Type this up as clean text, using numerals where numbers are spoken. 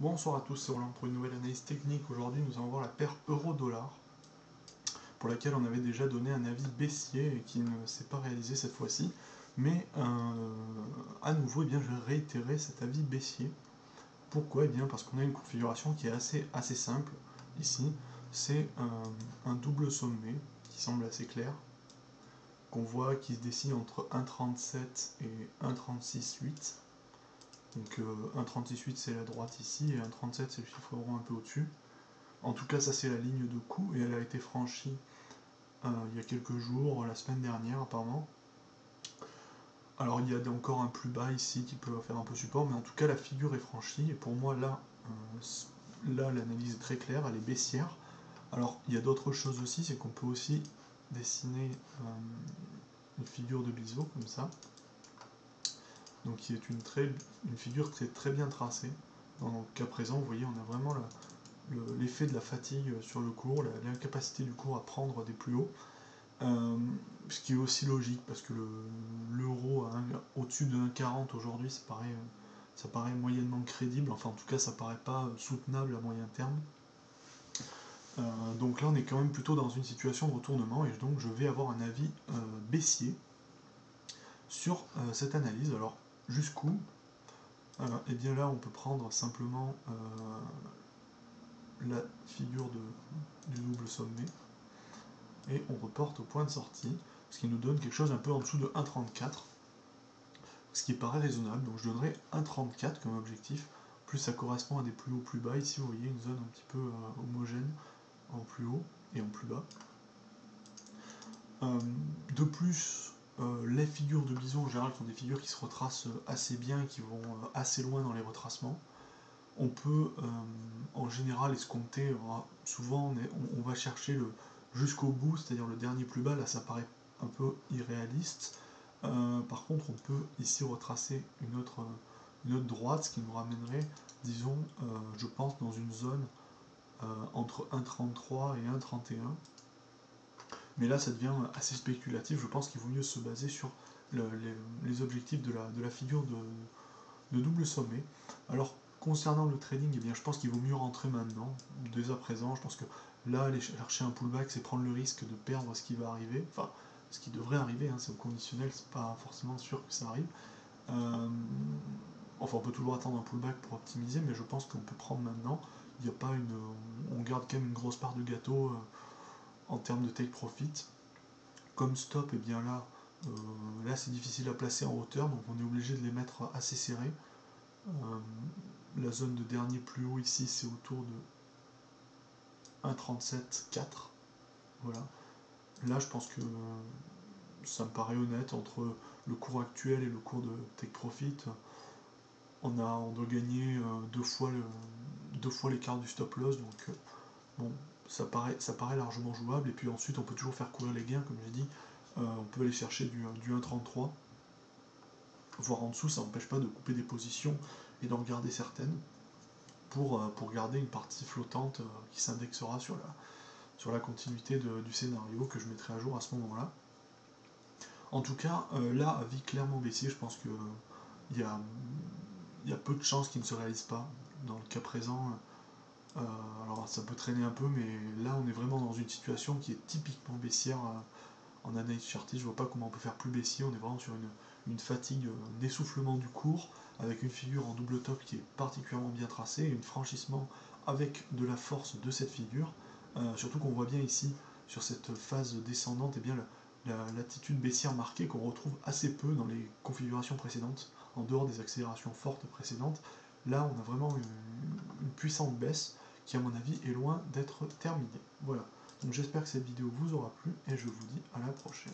Bonsoir à tous, c'est Roland pour une nouvelle analyse technique. Aujourd'hui, nous allons voir la paire euro-dollar, pour laquelle on avait déjà donné un avis baissier et qui ne s'est pas réalisé cette fois-ci. Mais à nouveau, je vais réitérer cet avis baissier. Pourquoi? Parce qu'on a une configuration qui est assez simple ici. C'est un double sommet qui semble assez clair, qu'on voit qui se dessine entre 1,37 et 1,36,8. Donc 1,36,8 c'est la droite ici et 1,37 c'est le chiffre rond un peu au-dessus. En tout cas, ça c'est la ligne de coup et elle a été franchie il y a quelques jours, la semaine dernière apparemment. Alors il y a encore un plus bas ici qui peut faire un peu support, mais en tout cas la figure est franchie et pour moi là l'analyse est très claire, elle est baissière. Alors il y a d'autres choses aussi, c'est qu'on peut aussi dessiner une figure de biseau comme ça, donc qui est une figure très bien tracée. Dans le cas présent, vous voyez, on a vraiment l'effet de la fatigue sur le cours, l'incapacité du cours à prendre des plus hauts, ce qui est aussi logique parce que l'euro au-dessus de 1,40 aujourd'hui, ça paraît moyennement crédible, enfin en tout cas ça paraît pas soutenable à moyen terme. Donc là on est quand même plutôt dans une situation de retournement et donc je vais avoir un avis baissier sur cette analyse. Alors jusqu'où? Et bien là on peut prendre simplement la figure du double sommet et on reporte au point de sortie, ce qui nous donne quelque chose un peu en dessous de 1,34, ce qui paraît raisonnable. Donc je donnerai 1,34 comme objectif, plus ça correspond à des plus hauts plus bas. Ici vous voyez une zone un petit peu homogène en plus haut et en plus bas. De plus, les figures de bison en général sont des figures qui se retracent assez bien et qui vont assez loin dans les retracements. On peut en général escompter, souvent on va chercher jusqu'au bout, c'est-à-dire le dernier plus bas, là ça paraît un peu irréaliste. Par contre on peut ici retracer une autre droite, ce qui nous ramènerait, disons, je pense dans une zone entre 1,33 et 1,31. Mais là ça devient assez spéculatif, je pense qu'il vaut mieux se baser sur les objectifs de la figure de double sommet. Alors concernant le trading, je pense qu'il vaut mieux rentrer maintenant, dès à présent. Je pense que là, aller chercher un pullback, c'est prendre le risque de perdre ce qui va arriver, enfin, ce qui devrait arriver, c'est au conditionnel, c'est pas forcément sûr que ça arrive. Enfin, on peut toujours attendre un pullback pour optimiser, mais je pense qu'on peut prendre maintenant. Il n'y a pas on garde quand même une grosse part de gâteau en termes de take profit. Comme stop, et bien là c'est difficile à placer en hauteur, donc on est obligé de les mettre assez serrés. La zone de dernier plus haut ici c'est autour de 1,37,4. Voilà. Là je pense que ça me paraît honnête entre le cours actuel et le cours de take profit. On doit gagner deux fois l'écart du stop loss, donc bon, ça paraît largement jouable. Et puis ensuite on peut toujours faire courir les gains, comme j'ai dit. On peut aller chercher du 1,33, voire en dessous, ça n'empêche pas de couper des positions et d'en garder certaines pour garder une partie flottante qui s'indexera sur la continuité du scénario que je mettrai à jour à ce moment-là. En tout cas, là, avis clairement baissier, je pense qu'il y a peu de chances qu'il ne se réalise pas. Dans le cas présent, alors ça peut traîner un peu, mais là on est vraiment dans une situation qui est typiquement baissière en analyse chartiste. Je vois pas comment on peut faire plus baissier. On est vraiment sur une fatigue, un essoufflement du cours, avec une figure en double top qui est particulièrement bien tracée, et un franchissement avec de la force de cette figure. Surtout qu'on voit bien ici, sur cette phase descendante, l'attitude baissière marquée qu'on retrouve assez peu dans les configurations précédentes, en dehors des accélérations fortes précédentes. Là, on a vraiment une puissante baisse qui, à mon avis, est loin d'être terminée. Voilà. Donc j'espère que cette vidéo vous aura plu et je vous dis à la prochaine.